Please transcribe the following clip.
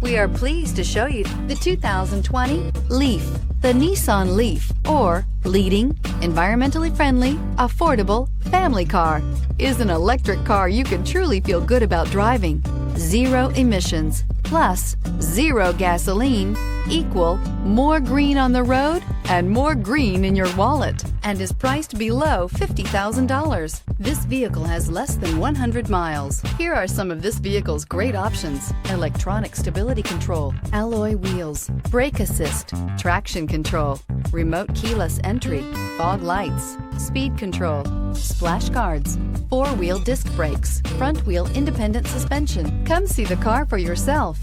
We are pleased to show you the 2020 Leaf. The Nissan Leaf, or leading, environmentally friendly, affordable family car, is an electric car you can truly feel good about driving. Zero emissions plus zero gasoline equal more green on the road and more green in your wallet, and is priced below $50,000. This vehicle has less than 100 miles. Here are some of this vehicle's great options: electronic stability control, alloy wheels, brake assist, traction control, remote keyless entry, fog lights, speed control, splash guards, four-wheel disc brakes, front wheel independent suspension. Come see the car for yourself.